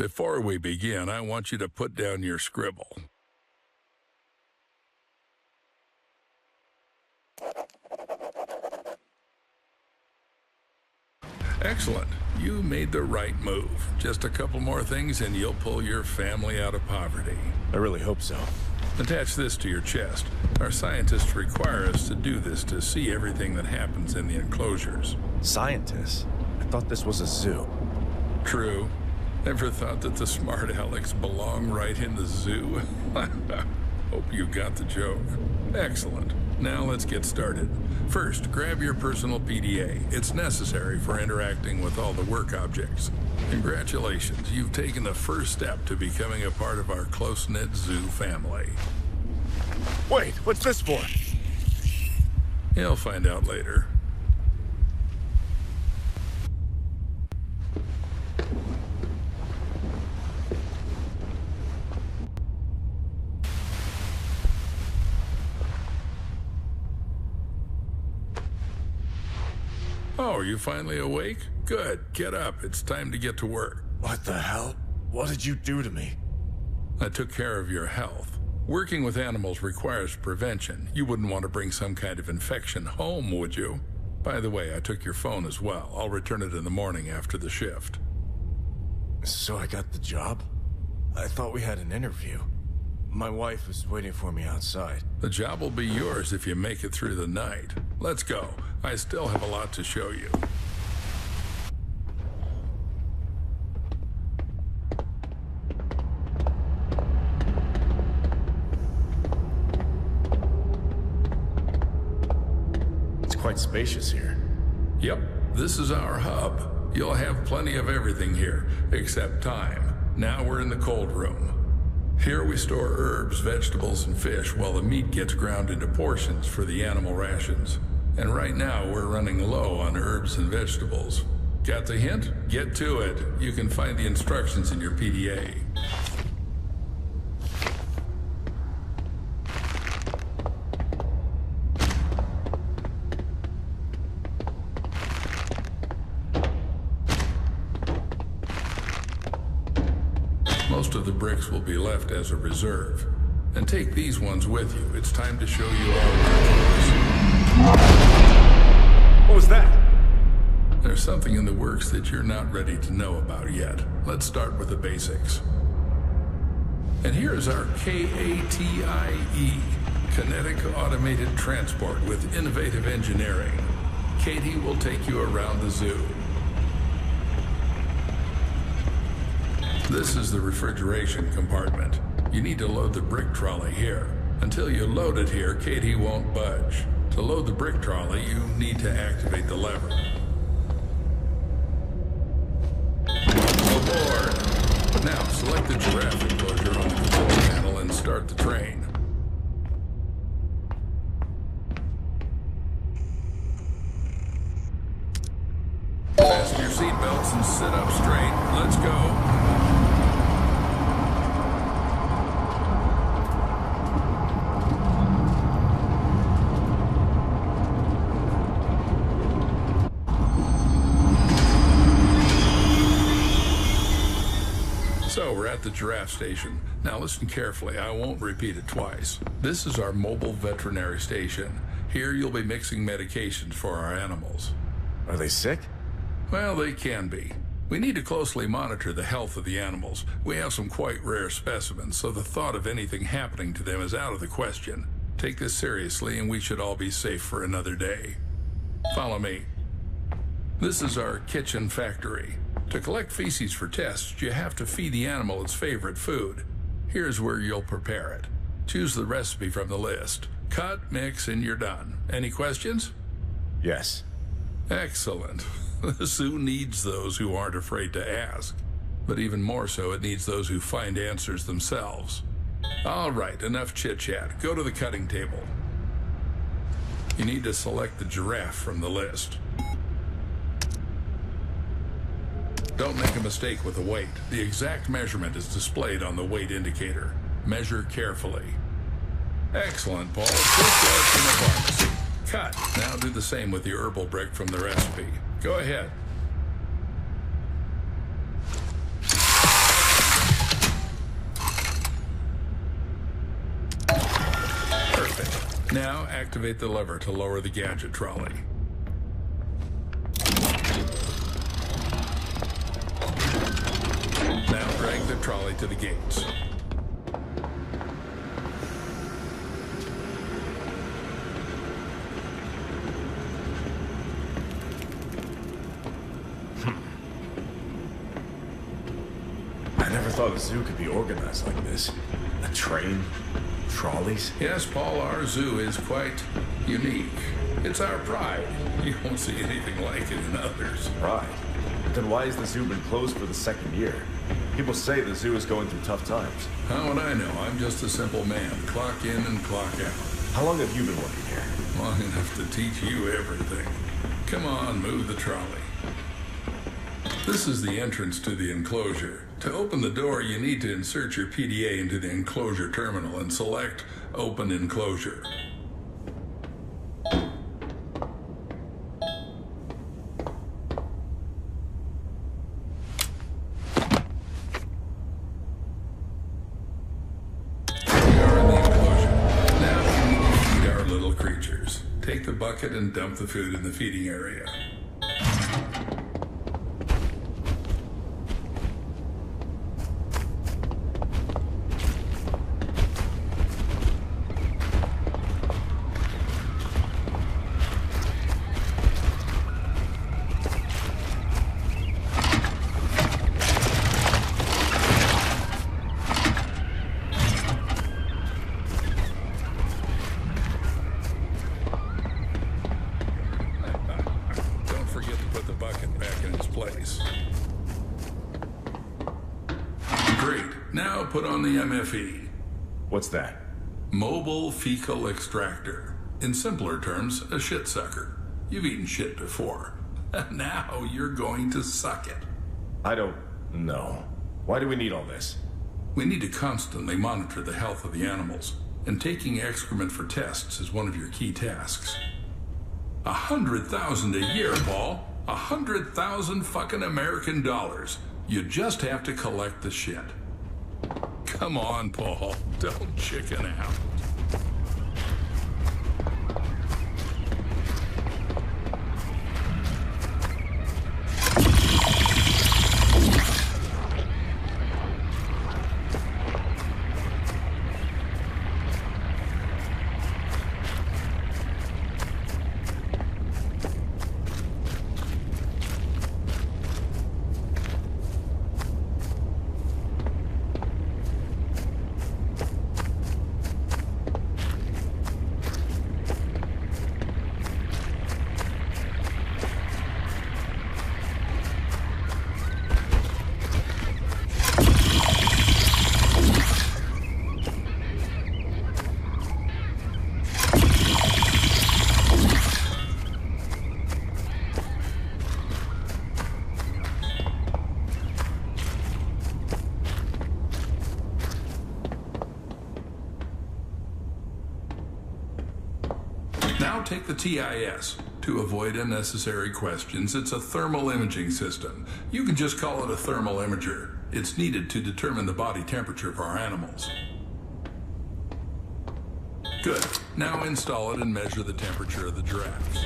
Before we begin, I want you to put down your scribble. Excellent. You made the right move. Just a couple more things and you'll pull your family out of poverty. I really hope so. Attach this to your chest. Our scientists require us to do this to see everything that happens in the enclosures. Scientists? I thought this was a zoo. True. Ever thought that the smart Alex belong right in the zoo? Hope you got the joke. Excellent. Now let's get started. First, grab your personal PDA. It's necessary for interacting with all the work objects. Congratulations, you've taken the first step to becoming a part of our close-knit zoo family. Wait, what's this for? You'll find out later. Oh, are you finally awake? Good. Get up. It's time to get to work. What the hell? What did you do to me? I took care of your health. Working with animals requires prevention. You wouldn't want to bring some kind of infection home, would you? By the way, I took your phone as well. I'll return it in the morning after the shift. So I got the job? I thought we had an interview. My wife was waiting for me outside. The job will be yours if you make it through the night. Let's go. I still have a lot to show you. It's quite spacious here. Yep, this is our hub. You'll have plenty of everything here, except time. Now we're in the cold room. Here we store herbs, vegetables, and fish while the meat gets ground into portions for the animal rations. And right now we're running low on herbs and vegetables. Got the hint? Get to it. You can find the instructions in your PDA. Most of the bricks will be left as a reserve. And take these ones with you. It's time to show you our workforce. What was that? There's something in the works that you're not ready to know about yet. Let's start with the basics. And here's our KATIE, Kinetic Automated Transport with Innovative Engineering. Katie will take you around the zoo. This is the refrigeration compartment. You need to load the brick trolley here. Until you load it here, Katie won't budge. To load the brick trolley, you need to activate the lever. Aboard! Now, select the giraffe enclosure on the control panel and start the train. Fasten your seatbelts and sit up straight. Let's go. So we're at the giraffe station. Now listen carefully, I won't repeat it twice. This is our mobile veterinary station. Here you'll be mixing medications for our animals. Are they sick? Well, they can be. We need to closely monitor the health of the animals. We have some quite rare specimens, so the thought of anything happening to them is out of the question. Take this seriously and we should all be safe for another day. Follow me. This is our kitchen factory. To collect feces for tests, you have to feed the animal its favorite food. Here's where you'll prepare it. Choose the recipe from the list. Cut, mix, and you're done. Any questions? Yes. Excellent. The zoo needs those who aren't afraid to ask. But even more so, it needs those who find answers themselves. All right, enough chit-chat. Go to the cutting table. You need to select the giraffe from the list. Don't make a mistake with the weight. The exact measurement is displayed on the weight indicator. Measure carefully. Excellent, Paul. Just like in the pharmacy. Cut. Now do the same with the herbal brick from the recipe. Go ahead. Now activate the lever to lower the gadget trolley. Now drag the trolley to the gates. I never thought a zoo could be organized like this. A train, trolleys. Yes, Paul, our zoo is quite unique. It's our pride. You won't see anything like it in others. Pride? Then why has the zoo been closed for the second year? People say the zoo is going through tough times. How would I know? I'm just a simple man. Clock in and clock out. How long have you been working here? Long enough to teach you everything. Come on, move the trolley. This is the entrance to the enclosure. To open the door, you need to insert your PDA into the enclosure terminal and select Open Enclosure. Take the bucket and dump the food in the feeding area. Great. Now put on the MFE. What's that? Mobile Fecal Extractor. In simpler terms, a shit sucker. You've eaten shit before. Now you're going to suck it. I don't know. Why do we need all this? We need to constantly monitor the health of the animals, and taking excrement for tests is one of your key tasks. 100,000 a year, Paul. 100,000 fucking American dollars. You just have to collect the shit. Come on, Paul. Don't chicken out. Now take the TIS. To avoid unnecessary questions, it's a thermal imaging system. You can just call it a thermal imager. It's needed to determine the body temperature of our animals. Good. Now install it and measure the temperature of the giraffes.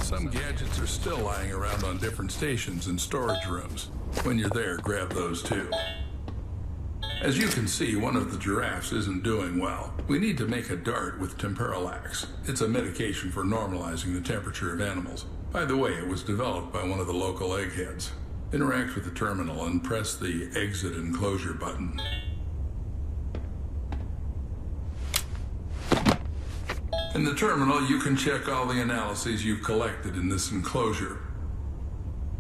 Some gadgets are still lying around on different stations and storage rooms. When you're there, grab those too. As you can see, one of the giraffes isn't doing well. We need to make a dart with Temperalax. It's a medication for normalizing the temperature of animals. By the way, it was developed by one of the local eggheads. Interact with the terminal and press the exit enclosure button. In the terminal, you can check all the analyses you've collected in this enclosure.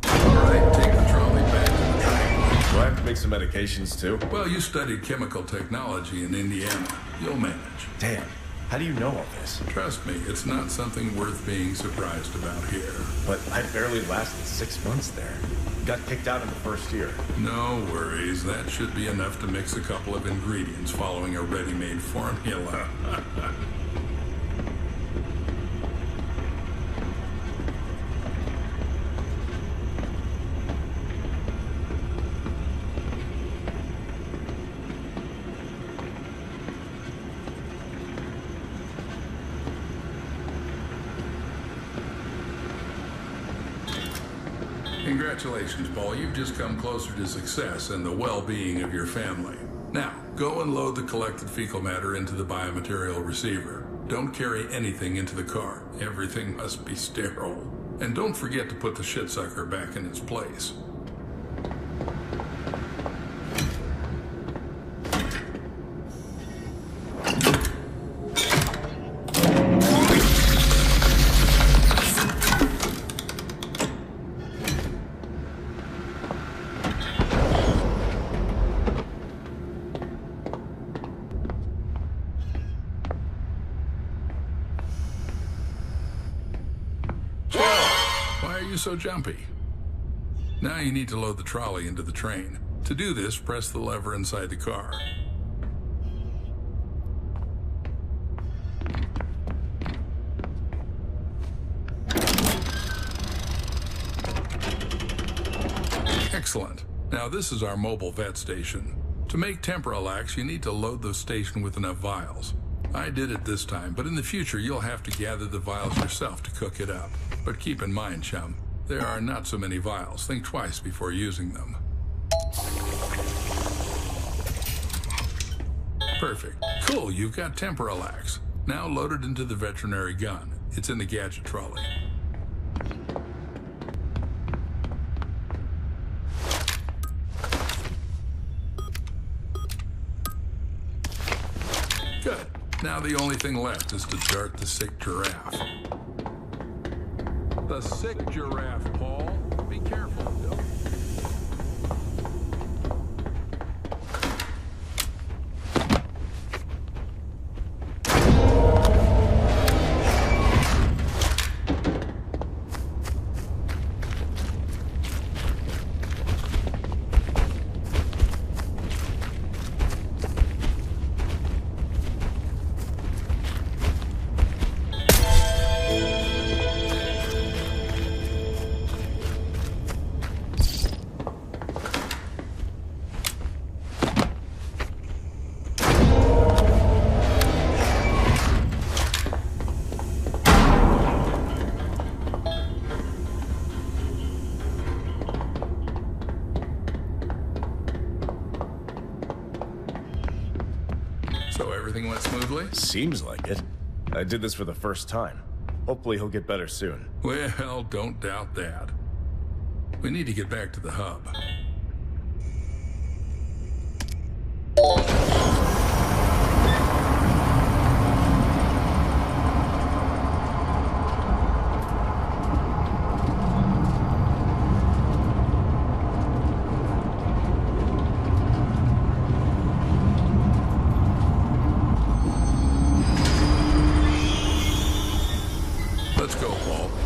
All right, take the trolley back to the train. Do I have to make some medications too? Well, you studied chemical technology in Indiana. You'll manage. Damn. How do you know all this? Trust me, it's not something worth being surprised about here. But I barely lasted 6 months there. Got kicked out in the first year. No worries. That should be enough to mix a couple of ingredients following a ready-made formula. Congratulations, Paul. You've just come closer to success and the well-being of your family. Now, go and load the collected fecal matter into the biomaterial receiver. Don't carry anything into the car. Everything must be sterile. And don't forget to put the shit sucker back in its place. So jumpy. Now you need to load the trolley into the train. To do this, press the lever inside the car. Excellent. Now this is our mobile vet station. To make Temporalax, you need to load the station with enough vials. I did it this time, but in the future you'll have to gather the vials yourself to cook it up. But keep in mind, chum, there are not so many vials. Think twice before using them. Perfect. Cool, you've got Temporalax. Now load it into the veterinary gun. It's in the gadget trolley. Good. Now the only thing left is to dart the sick giraffe. The sick giraffe, Paul. Be careful. So everything went smoothly? Seems like it. I did this for the first time. Hopefully he'll get better soon. Well, don't doubt that. We need to get back to the hub.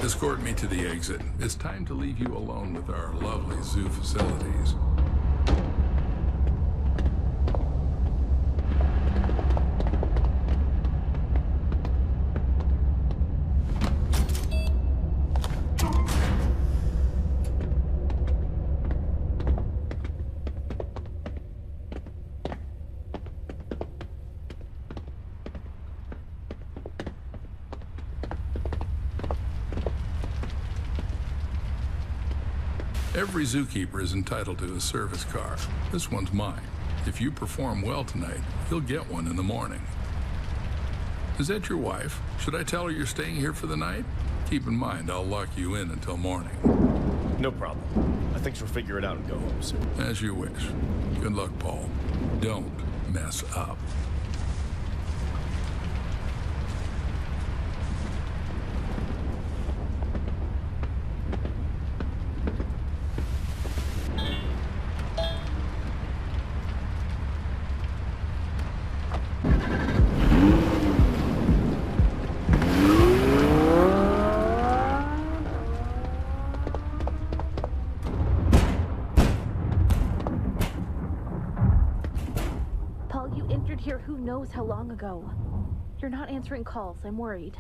Escort me to the exit. It's time to leave you alone with our lovely zoo facilities. Every zookeeper is entitled to a service car. This one's mine. If you perform well tonight, you'll get one in the morning. Is that your wife? Should I tell her you're staying here for the night? Keep in mind, I'll lock you in until morning. No problem. I think she'll figure it out and go home soon. As you wish. Good luck, Paul. Don't mess up. You entered here who knows how long ago. You're not answering calls. I'm worried.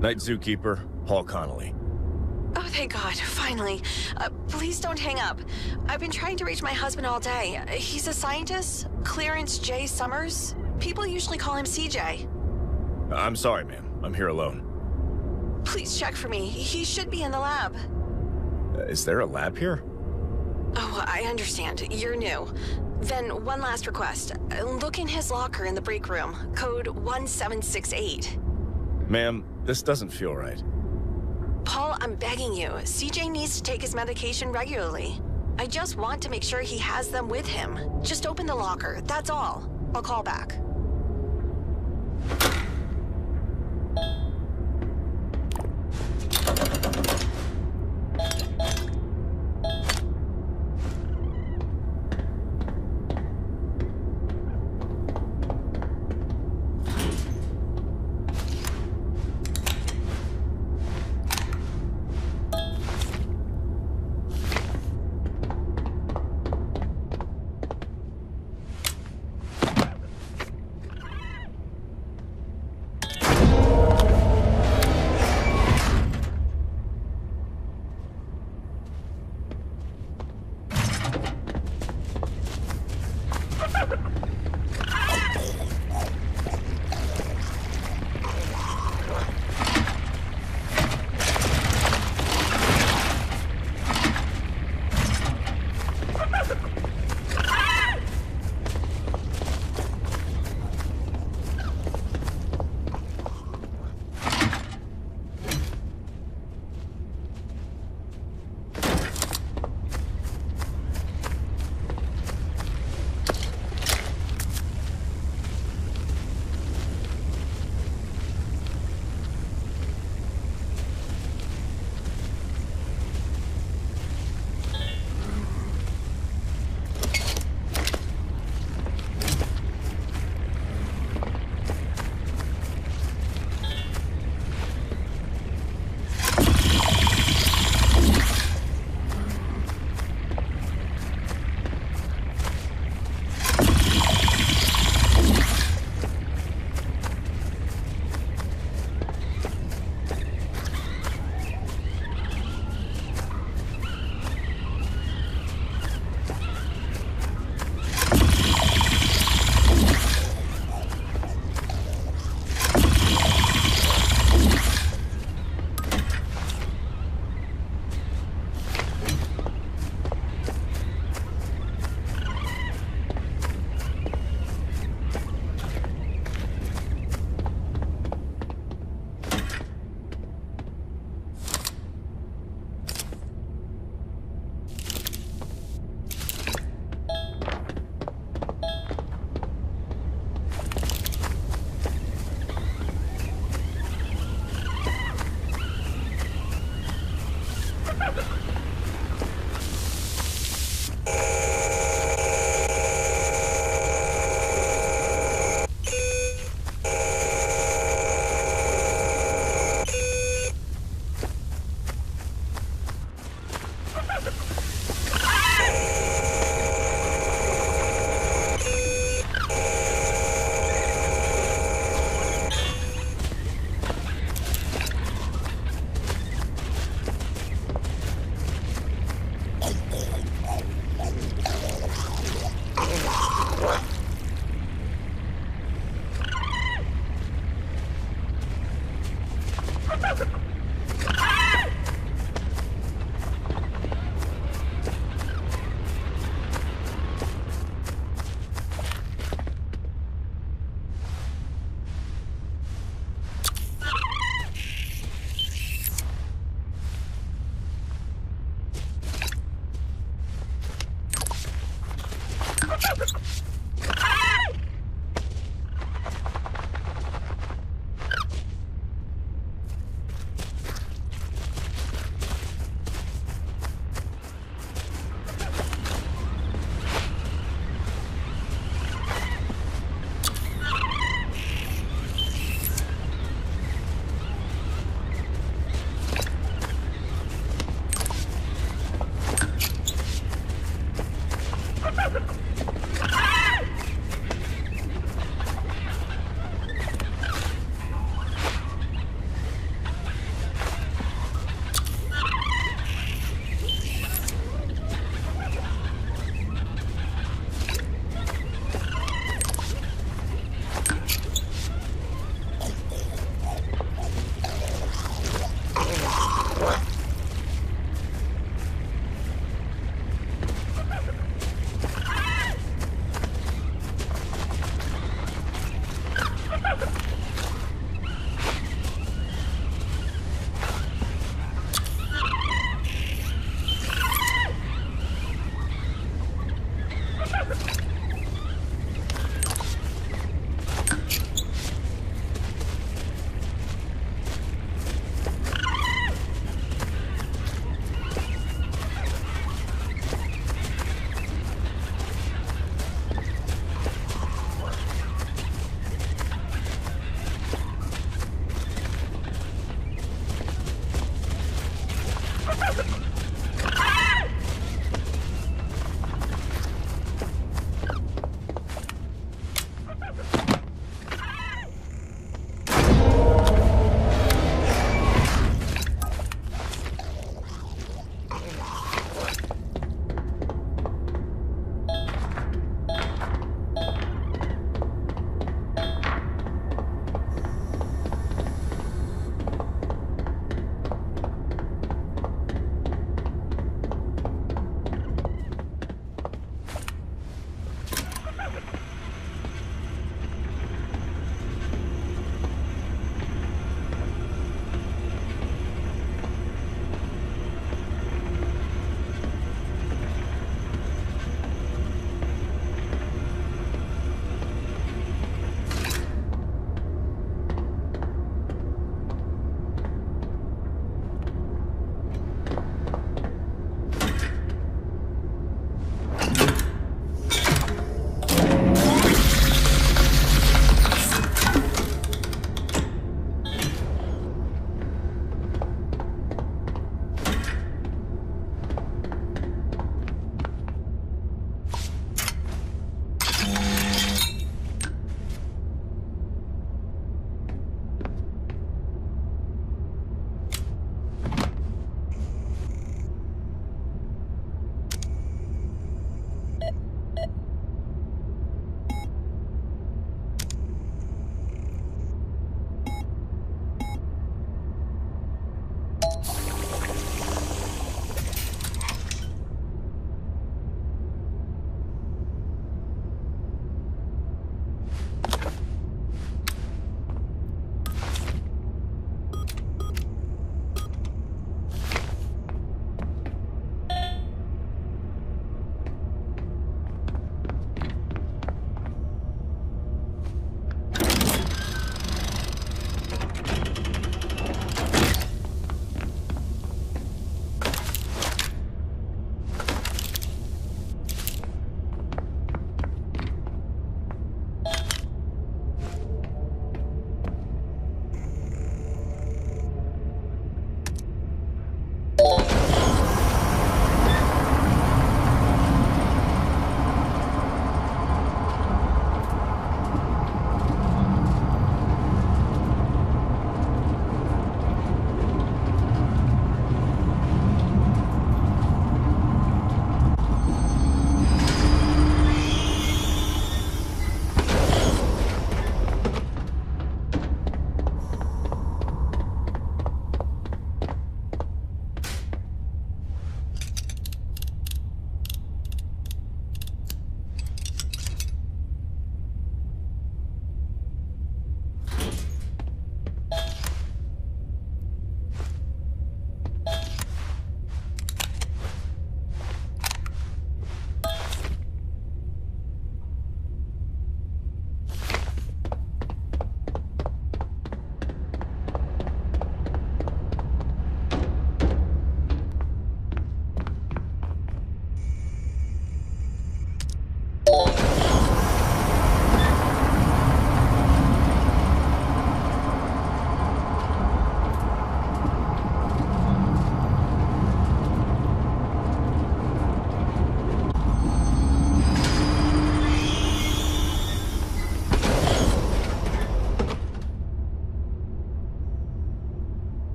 Night Zookeeper, Paul Connolly. Oh, thank God, finally. Please don't hang up. I've been trying to reach my husband all day. He's a scientist, Clarence J. Summers. People usually call him CJ. I'm sorry, ma'am. I'm here alone. Please check for me. He should be in the lab. Is there a lab here? Oh, I understand. You're new. Then one last request. Look in his locker in the break room. Code 1768. Ma'am, this doesn't feel right. Paul, I'm begging you. CJ needs to take his medication regularly. I just want to make sure he has them with him. Just open the locker, that's all. I'll call back.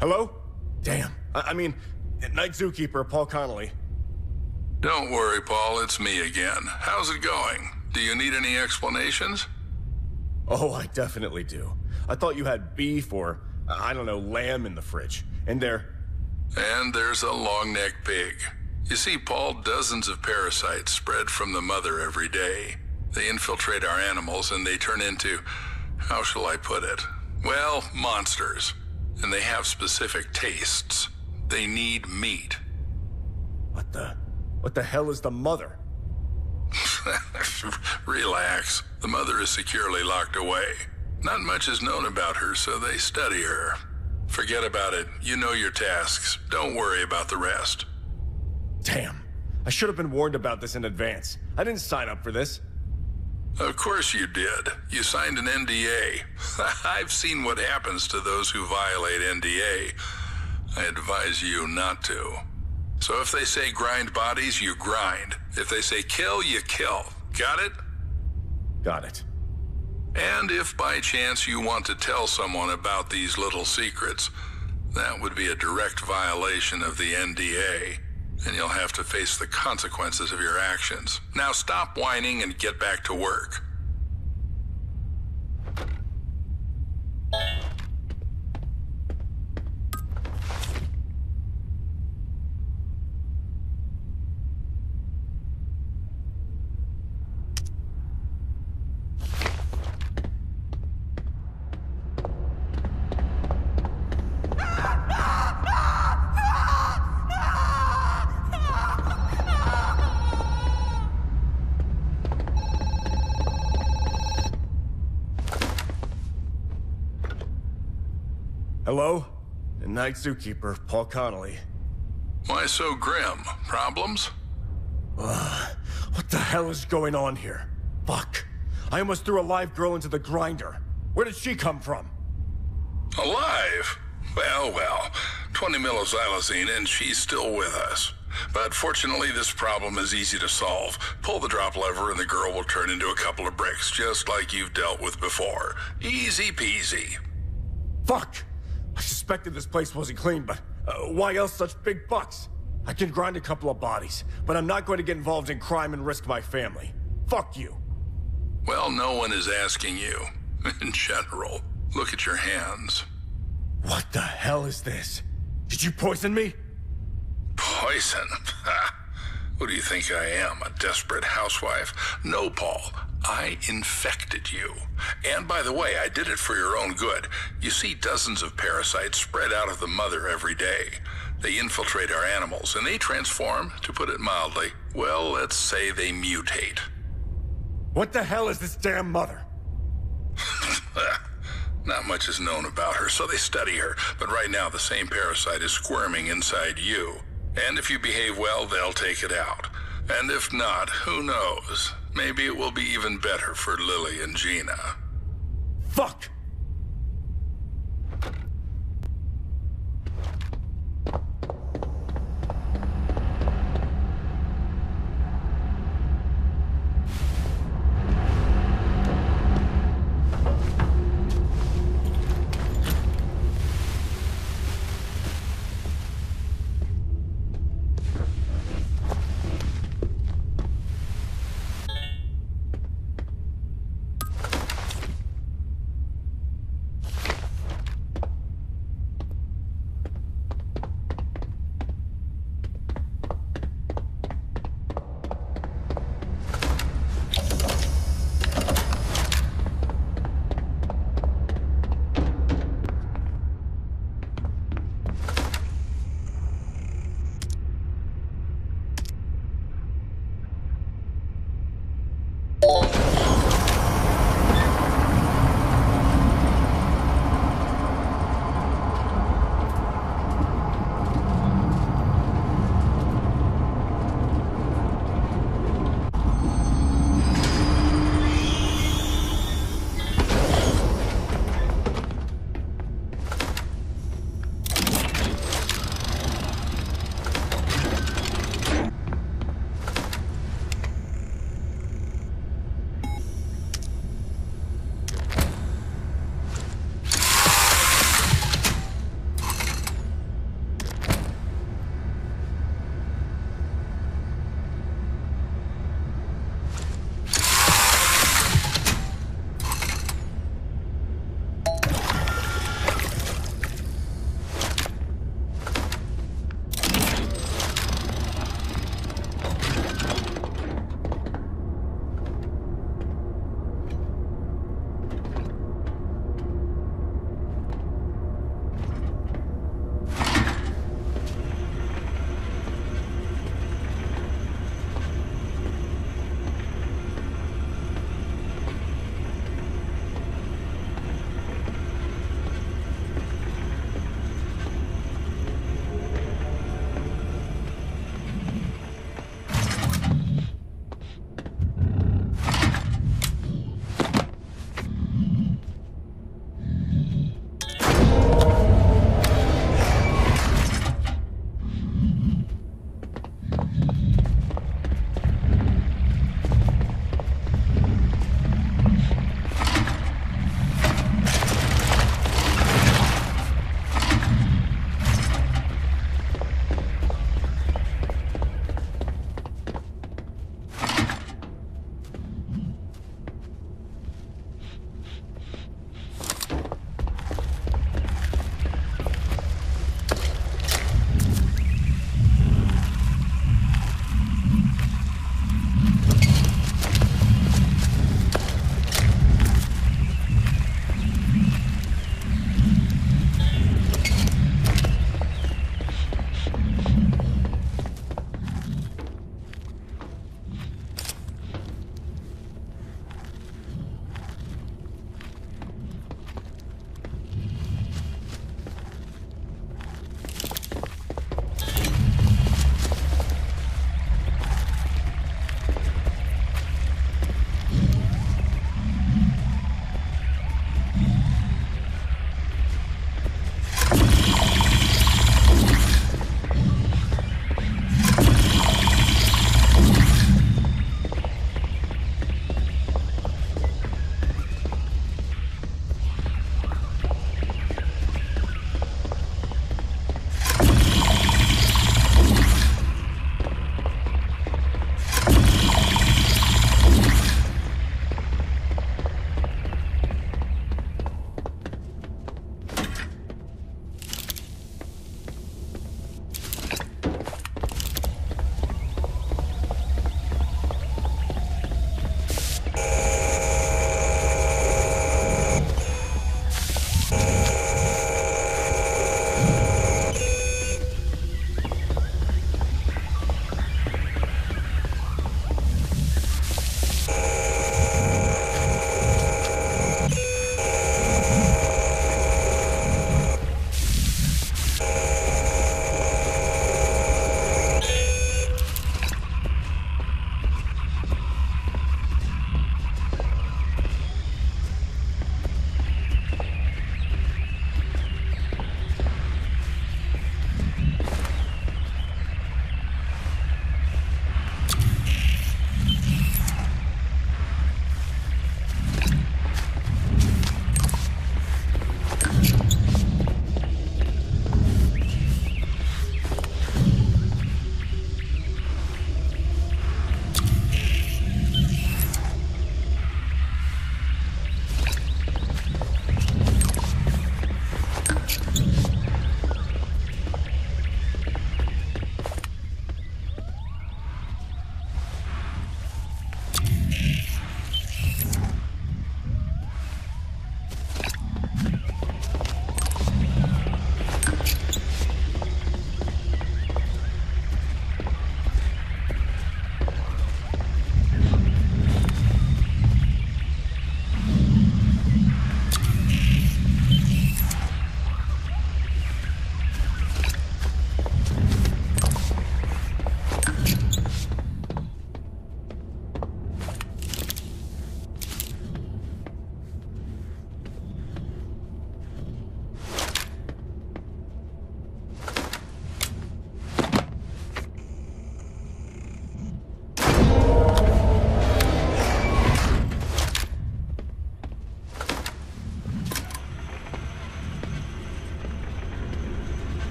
Hello? Damn. I mean, Night Zookeeper, Paul Connolly. Don't worry, Paul, it's me again. How's it going? Do you need any explanations? Oh, I definitely do. I thought you had beef or, I don't know, lamb in the fridge. And there's a long-necked pig. You see, Paul, dozens of parasites spread from the mother every day. They infiltrate our animals and they turn into, how shall I put it? Well, monsters. And they have specific tastes. They need meat. What the hell is the mother? Relax. The mother is securely locked away. Not much is known about her, so they study her. Forget about it. You know your tasks. Don't worry about the rest. Damn. I should have been warned about this in advance. I didn't sign up for this. Of course you did. You signed an NDA. I've seen what happens to those who violate NDA. I advise you not to. So if they say grind bodies, you grind. If they say kill, you kill. Got it? Got it. And if by chance you want to tell someone about these little secrets, that would be a direct violation of the NDA. And you'll have to face the consequences of your actions. Now stop whining and get back to work. Hello? Night Zookeeper, Paul Connolly. Why so grim? Problems? What the hell is going on here? Fuck. I almost threw a live girl into the grinder. Where did she come from? Alive? Well, 20 millixylazine and she's still with us. But fortunately, this problem is easy to solve. Pull the drop lever and the girl will turn into a couple of bricks, just like you've dealt with before. Easy peasy. Fuck! I suspected this place wasn't clean, but why else such big bucks? I can grind a couple of bodies, but I'm not going to get involved in crime and risk my family. Fuck you. Well, no one is asking you. In general, look at your hands. What the hell is this? Did you poison me? Poison? Who do you think I am, a desperate housewife? No, Paul. I infected you. And by the way, I did it for your own good. You see dozens of parasites spread out of the mother every day. They infiltrate our animals, and they transform, to put it mildly. Well, let's say they mutate. What the hell is this damn mother? Not much is known about her, so they study her. But right now, the same parasite is squirming inside you. And if you behave well, they'll take it out. And if not, who knows? Maybe it will be even better for Lily and Gina. Fuck!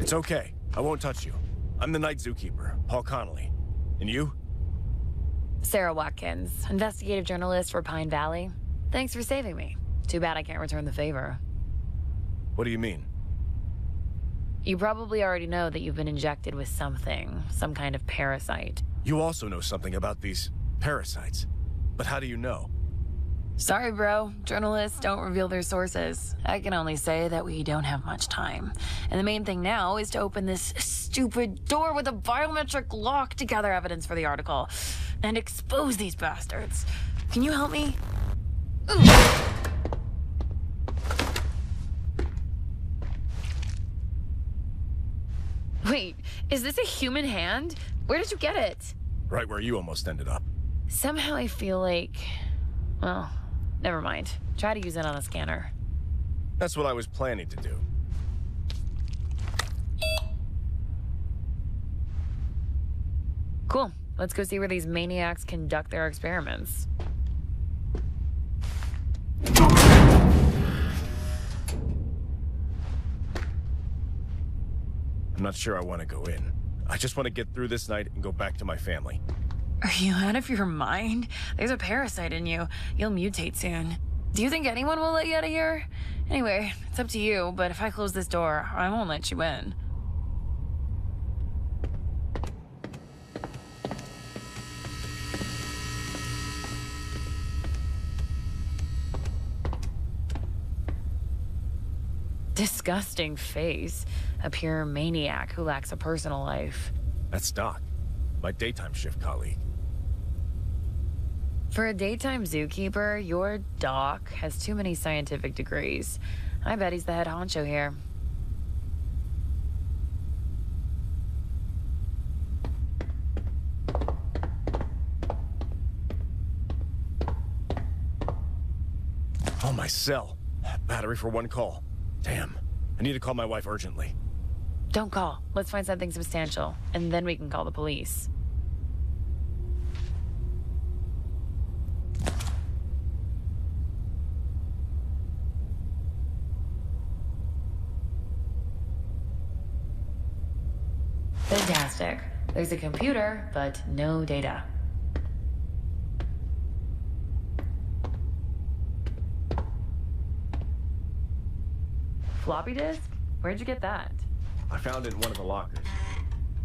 It's okay. I won't touch you. I'm the night zookeeper, Paul Connolly. And you? Sarah Watkins, investigative journalist for Pine Valley. Thanks for saving me. Too bad I can't return the favor. What do you mean? You probably already know that you've been injected with something, some kind of parasite. You also know something about these parasites. But how do you know? Sorry, bro. Journalists don't reveal their sources. I can only say that we don't have much time. And the main thing now is to open this stupid door with a biometric lock to gather evidence for the article. And expose these bastards. Can you help me? Wait, is this a human hand? Where did you get it? Right where you almost ended up. Somehow I feel like... Well, never mind. Try to use it on a scanner. That's what I was planning to do. Cool. Let's go see where these maniacs conduct their experiments. I'm not sure I want to go in. I just want to get through this night and go back to my family. Are you out of your mind? There's a parasite in you. You'll mutate soon. Do you think anyone will let you out of here? Anyway, it's up to you, but if I close this door, I won't let you in. Disgusting face. A pure maniac who lacks a personal life. That's Doc, my daytime shift colleague. For a daytime zookeeper, your doc has too many scientific degrees. I bet he's the head honcho here. Oh, my cell. Battery for one call. Damn. I need to call my wife urgently. Don't call. Let's find something substantial, and then we can call the police. Fantastic. There's a computer, but no data. Floppy disk? Where'd you get that? I found it in one of the lockers.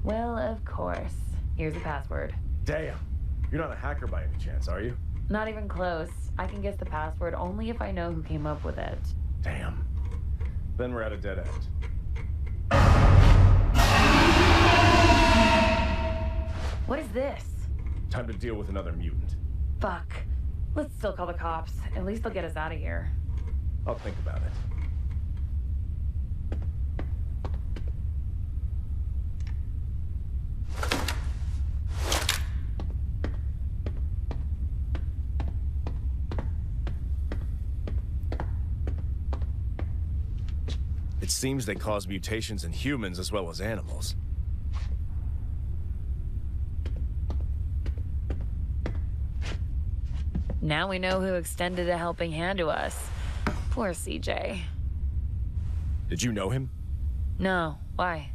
Well, of course. Here's the password. Damn. You're not a hacker by any chance, are you? Not even close. I can guess the password only if I know who came up with it. Damn. Then we're at a dead end. What is this? Time to deal with another mutant. Fuck. Let's still call the cops. At least they'll get us out of here. I'll think about it. It seems they cause mutations in humans as well as animals. Now we know who extended a helping hand to us. Poor CJ. Did you know him? No. Why?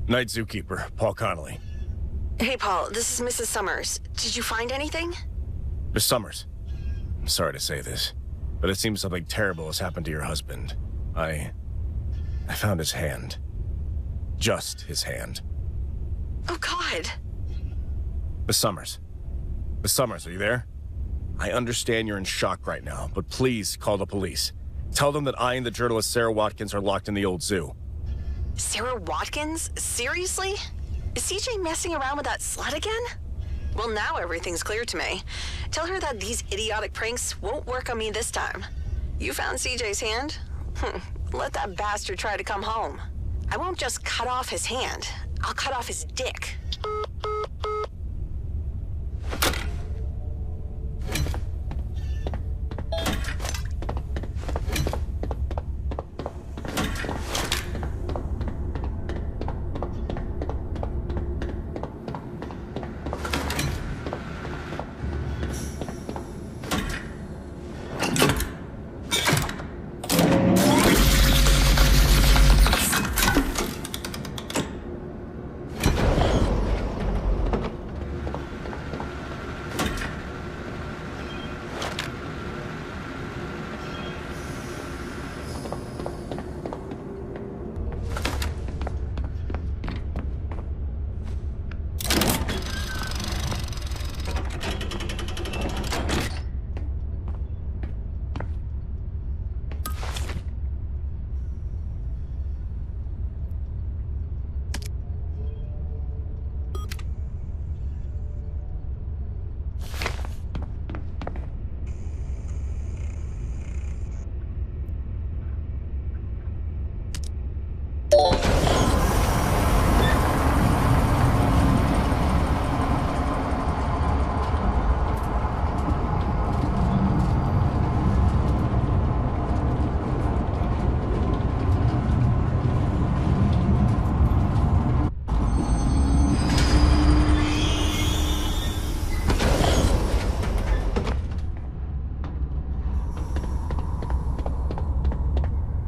Night Zookeeper, Paul Connolly. Hey, Paul, this is Mrs. Summers. Did you find anything? Miss Summers, I'm sorry to say this, but it seems something terrible has happened to your husband. I found his hand. Just his hand. Oh, God. Miss Summers. Miss Summers, are you there? I understand you're in shock right now, but please call the police. Tell them that I and the journalist Sarah Watkins are locked in the old zoo. Sarah Watkins? Seriously? Is CJ messing around with that slut again? Well, now everything's clear to me. Tell her that these idiotic pranks won't work on me this time. You found CJ's hand? Let that bastard try to come home. I won't just cut off his hand. I'll cut off his dick.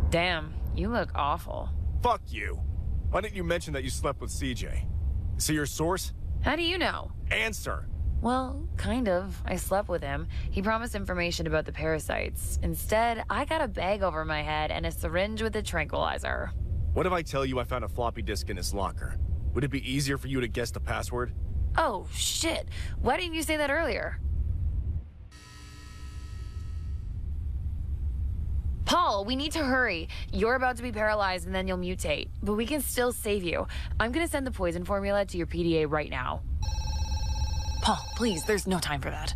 Damn, you look awful. Fuck you. Why didn't you mention that you slept with CJ? See your source? How do you know? Answer. Well, kind of. I slept with him. He promised information about the parasites. Instead, I got a bag over my head and a syringe with a tranquilizer. What if I tell you I found a floppy disk in his locker? Would it be easier for you to guess the password? Oh, shit. Why didn't you say that earlier? Paul, we need to hurry. You're about to be paralyzed and then you'll mutate. But we can still save you. I'm gonna send the poison formula to your PDA right now. Paul, please, there's no time for that.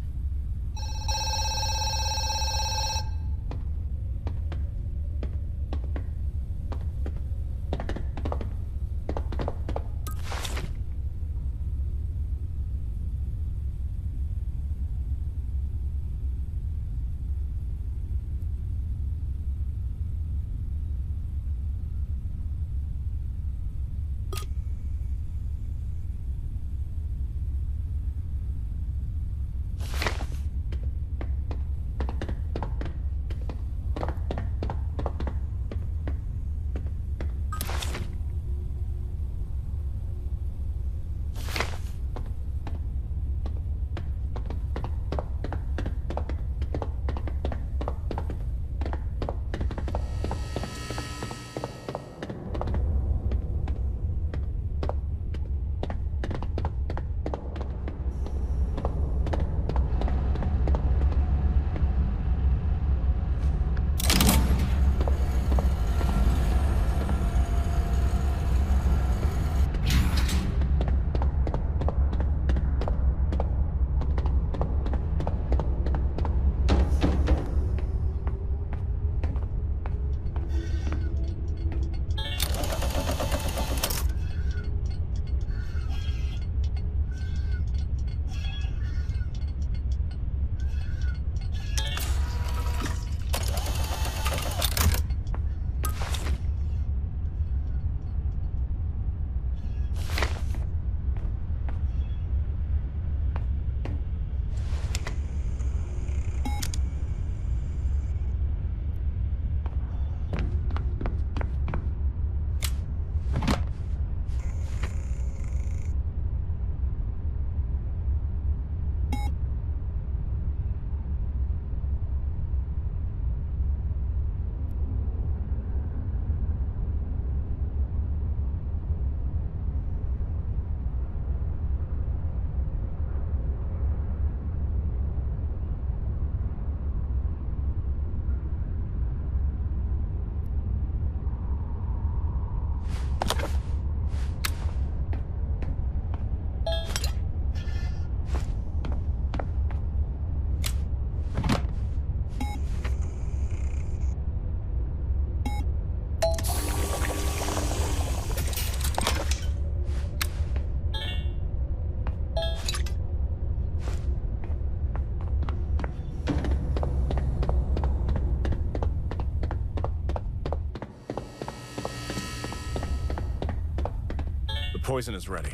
poison is ready.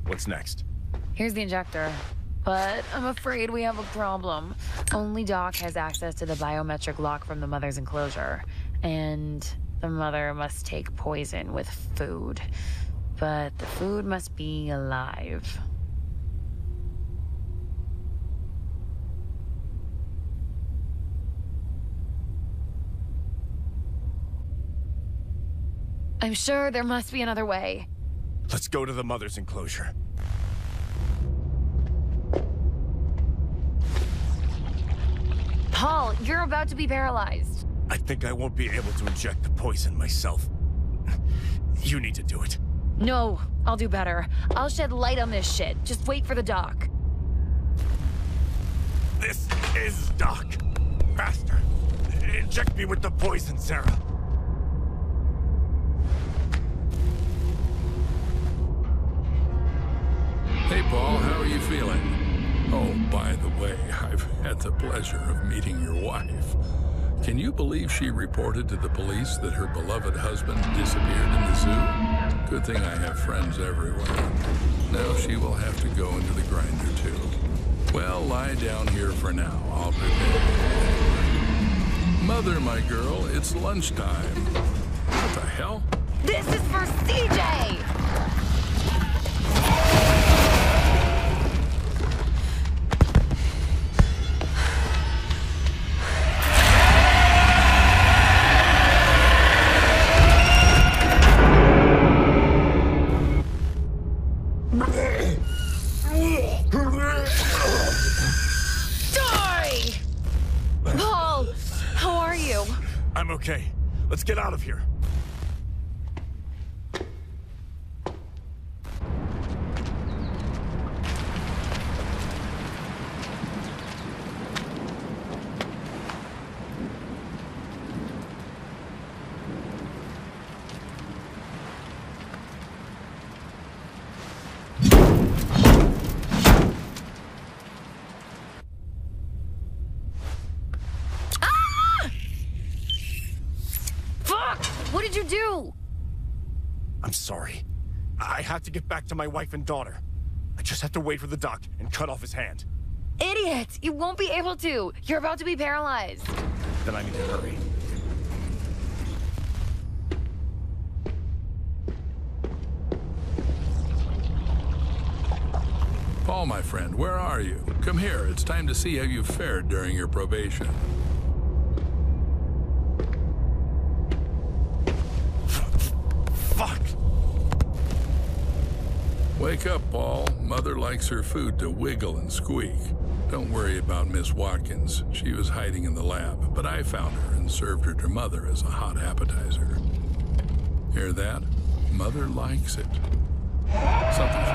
What's next? Here's the injector. But I'm afraid we have a problem. Only Doc has access to the biometric lock from the mother's enclosure. And the mother must take poison with food. But the food must be alive. I'm sure there must be another way. Let's go to the mother's enclosure. Paul, you're about to be paralyzed. I think I won't be able to inject the poison myself. You need to do it. No, I'll do better. I'll shed light on this shit. Just wait for the doc. This is Doc. Faster. Inject me with the poison, Sarah. Hey, Paul, how are you feeling? Oh, by the way, I've had the pleasure of meeting your wife. Can you believe she reported to the police that her beloved husband disappeared in the zoo? Good thing I have friends everywhere. Now she will have to go into the grinder, too. Well, lie down here for now. I'll prepare. Mother, my girl, it's lunchtime. What the hell? This is for CJ! Die! Paul, how are you? I'm okay. Let's get out of here. What did you do? I'm sorry. I have to get back to my wife and daughter. I just have to wait for the doc and cut off his hand. Idiot! You won't be able to. You're about to be paralyzed. Then I need to hurry. Paul, my friend, where are you? Come here. It's time to see how you fared during your probation. Fuck! Wake up, Paul. Mother likes her food to wiggle and squeak. Don't worry about Miss Watkins. She was hiding in the lab, but I found her and served her to Mother as a hot appetizer. Hear that? Mother likes it. Something